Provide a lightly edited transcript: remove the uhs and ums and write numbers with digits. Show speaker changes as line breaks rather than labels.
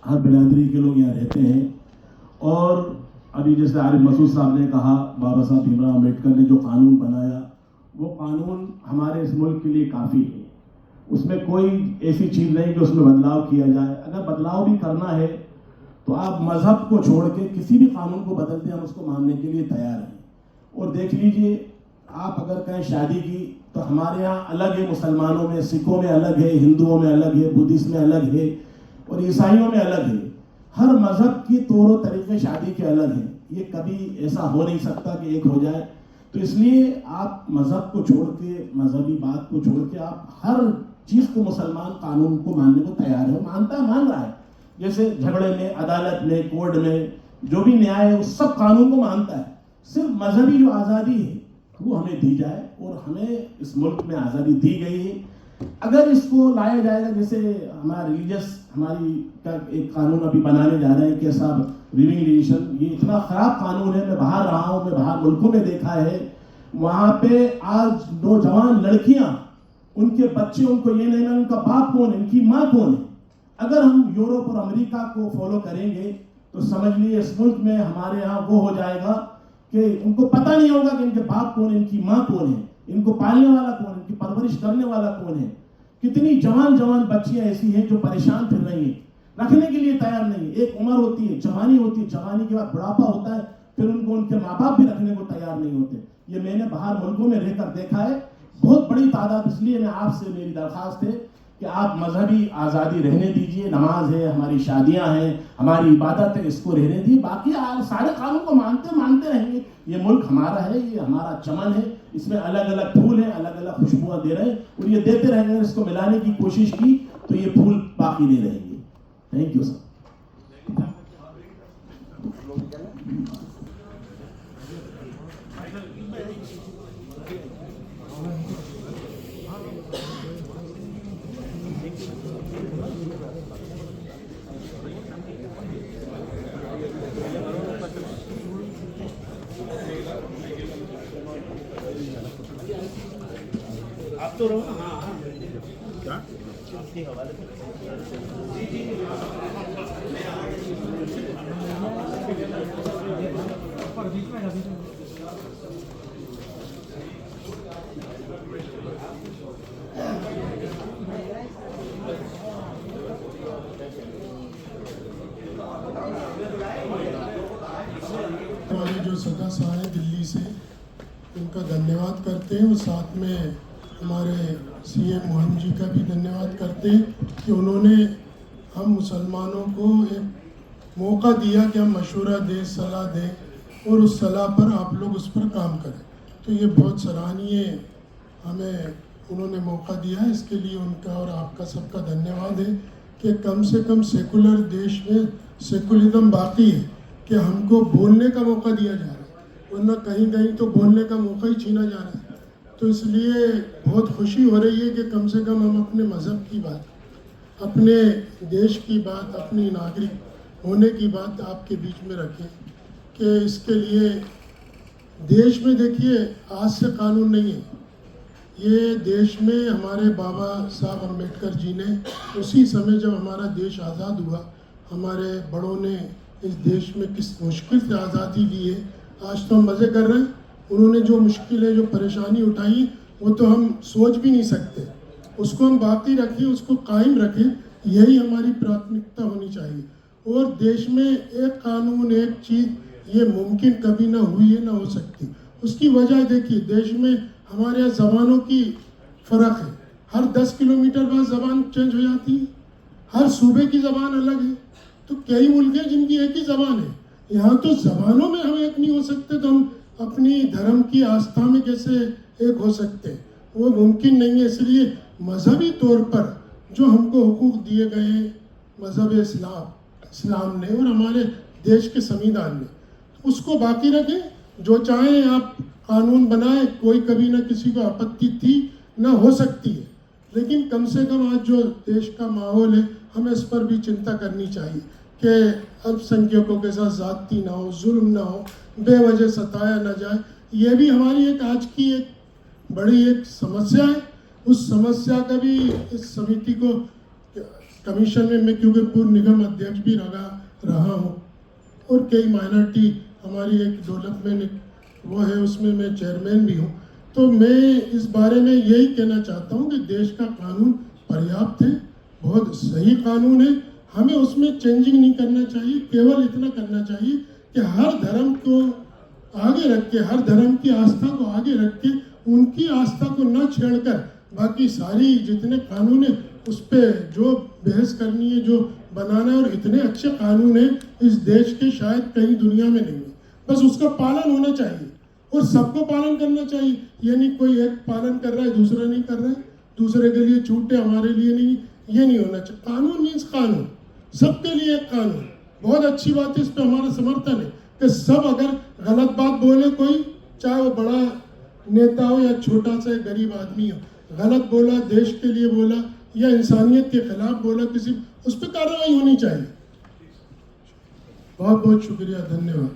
हर बिरादरी के लोग यहाँ रहते हैं। और अभी जैसे आरिफ मसूद साहब ने कहा, बाबा साहब भीमराव अम्बेडकर ने जो कानून बनाया वो कानून हमारे इस मुल्क के लिए काफ़ी है। उसमें कोई ऐसी चीज़ नहीं कि उसमें बदलाव किया जाए। अगर बदलाव भी करना है तो आप मज़हब को छोड़ के किसी भी कानून को बदलते हम उसको मानने के लिए तैयार हैं। और देख लीजिए, आप अगर कहें शादी की तो हमारे यहाँ अलग है, मुसलमानों में, सिखों में अलग है, हिंदुओं में अलग है, बुद्धिस्ट में अलग है और ईसाइयों में अलग है। हर मज़हब की तौर तरीके शादी के अलग हैं। ये कभी ऐसा हो नहीं सकता कि एक हो जाए। तो इसलिए आप मज़हब को छोड़ के, मजहबी बात को छोड़ के आप हर चीज़ को, मुसलमान कानून को मानने को तैयार है, मानता है, मान रहा है। जैसे झगड़े में, अदालत में, कोर्ट में जो भी न्याय है उस सब कानून को मानता है। सिर्फ मजहबी जो आज़ादी है वो हमें दी जाए और हमें इस मुल्क में आज़ादी दी गई है। अगर इसको लाया जाएगा, जैसे हमारा रिलीजियस हमारी का एक कानून अभी बनाने जा रहे हैं कि साहब लिविंग रिलेशन, ये इतना ख़राब कानून है। मैं बाहर रहा हूँ, मैं बाहर मुल्कों में देखा है, वहाँ पे आज नौजवान लड़कियाँ, उनके बच्चे, उनको ये नहीं मालूम उनका बाप कौन है, इनकी माँ कौन है। अगर हम यूरोप और अमेरिका को फॉलो करेंगे तो समझ लीजिए इस मुल्क में हमारे यहाँ वो हो जाएगा कि उनको पता नहीं होगा कि इनके बाप कौन है, इनकी माँ कौन है, इनको पालने वाला कौन है, इनकी परवरिश करने वाला कौन है। कितनी जवान जवान बच्चियां ऐसी हैं जो परेशान फिर रही हैं, रखने के लिए तैयार नहीं। एक उम्र होती है, जवानी होती है, जवानी के बाद बुढ़ापा होता है, फिर उनको उनके माँ बाप भी रखने को तैयार नहीं होते। ये मैंने बाहर मुल्कों में रहकर देखा है, बहुत बड़ी तादाद। इसलिए मैं आपसे, मेरी दरख्वास्त है कि आप मजहबी आज़ादी रहने दीजिए। नमाज है, हमारी शादियां हैं, हमारी इबादत है, इसको रहने दीजिए। बाकी सारे कानून को मानते रहेंगे। ये मुल्क हमारा है, ये हमारा चमन है, इसमें अलग अलग फूल हैं, अलग अलग खुशबुआं दे रहे हैं और ये देते रहेंगे। इसको मिलाने की कोशिश की तो ये फूल बाकी नहीं रहेंगे। Thank you sir.
आप तो रहो ना। हाँ हाँ, क्या हवाले
हमारे जो सदस्य आए दिल्ली से, उनका धन्यवाद करते हैं और साथ में हमारे सीएम मोहन जी का भी धन्यवाद करते हैं कि उन्होंने हम मुसलमानों को एक मौका दिया कि हम मशवरा दें, सलाह दें और उस सलाह पर आप लोग उस पर काम करें। तो ये बहुत सराहनीय हमें उन्होंने मौका दिया है। इसके लिए उनका और आपका सबका धन्यवाद है कि कम से कम सेकुलर देश में सेकुलरिज्म बाकी है कि हमको बोलने का मौका दिया जा रहा है, वरना कहीं कहीं तो बोलने का मौका ही छीना जा रहा है। तो इसलिए बहुत खुशी हो रही है कि कम से कम हम अपने मज़हब की बात, अपने देश की बात, अपनी नागरिक होने की बात आपके बीच में रखें। कि इसके लिए देश में देखिए आज से कानून नहीं है, ये देश में हमारे बाबा साहब अम्बेडकर जी ने उसी समय जब हमारा देश आज़ाद हुआ, हमारे बड़ों ने इस देश में किस मुश्किल से आज़ादी ली है। आज तो हम मज़े कर रहे हैं, उन्होंने जो मुश्किलें, जो परेशानी उठाई वो तो हम सोच भी नहीं सकते। उसको हम बाकी रखें, उसको कायम रखें, यही हमारी प्राथमिकता होनी चाहिए। और देश में एक कानून, एक चीज़, ये मुमकिन कभी ना हुई है, ना हो सकती। उसकी वजह देखिए, देश में हमारे यहाँ ज़बानों की फ़र्क है। हर 10 किलोमीटर बाद ज़बान चेंज हो जाती है, हर सूबे की ज़बान अलग है। तो कई मुल्क हैं जिनकी एक ही ज़बान है। यहाँ तो ज़बानों में हम एक नहीं हो सकते, तो हम अपनी धर्म की आस्था में कैसे एक हो सकते हैं? वो मुमकिन नहीं है। इसलिए मजहबी तौर पर जो हमको हुकूक दिए गए हैं मज़हब इस्लाम ने और हमारे देश के संविधान ने, उसको बाकी रखें। जो चाहें आप कानून बनाएं, कोई कभी ना किसी को आपत्ति थी ना हो सकती है, लेकिन कम से कम आज जो देश का माहौल है हमें इस पर भी चिंता करनी चाहिए कि अल्पसंख्यकों के साथ ज़्यादती ना हो, जुल्म ना हो, बेवजह सताया ना जाए। ये भी हमारी एक आज की एक बड़ी एक समस्या है। उस समस्या का भी इस समिति को कमीशन में मैं क्योंकि पूर्व निगम अध्यक्ष भी रहा हूँ और कई माइनॉरिटी हमारी एक डेवलपमेंट वो है उसमें मैं चेयरमैन भी हूँ। तो मैं इस बारे में यही कहना चाहता हूँ कि देश का कानून पर्याप्त है, बहुत सही कानून है, हमें उसमें चेंजिंग नहीं करना चाहिए। केवल इतना करना चाहिए कि हर धर्म को आगे रख के, हर धर्म की आस्था को आगे रख के, उनकी आस्था को न छेड़कर बाकी सारी जितने कानून है उस पर जो बहस करनी है, जो बनाना है, और इतने अच्छे कानून है इस देश के शायद कहीं दुनिया में नहीं है। बस उसका पालन होना चाहिए और सबको पालन करना चाहिए। ये नहीं कोई एक पालन कर रहा है दूसरा नहीं कर रहा है, दूसरे के लिए छूटे हमारे लिए नहीं, ये नहीं होना चाहिए। कानून मीन्स कानून, सबके लिए एक कानून। बहुत अच्छी बात है, इस पर हमारा समर्थन है कि सब अगर गलत बात बोले कोई, चाहे वो बड़ा नेता हो या छोटा सा गरीब आदमी हो, गलत बोला, देश के लिए बोला या इंसानियत के खिलाफ बोला किसी, उस पर कार्रवाई होनी चाहिए। बहुत बहुत शुक्रिया, धन्यवाद।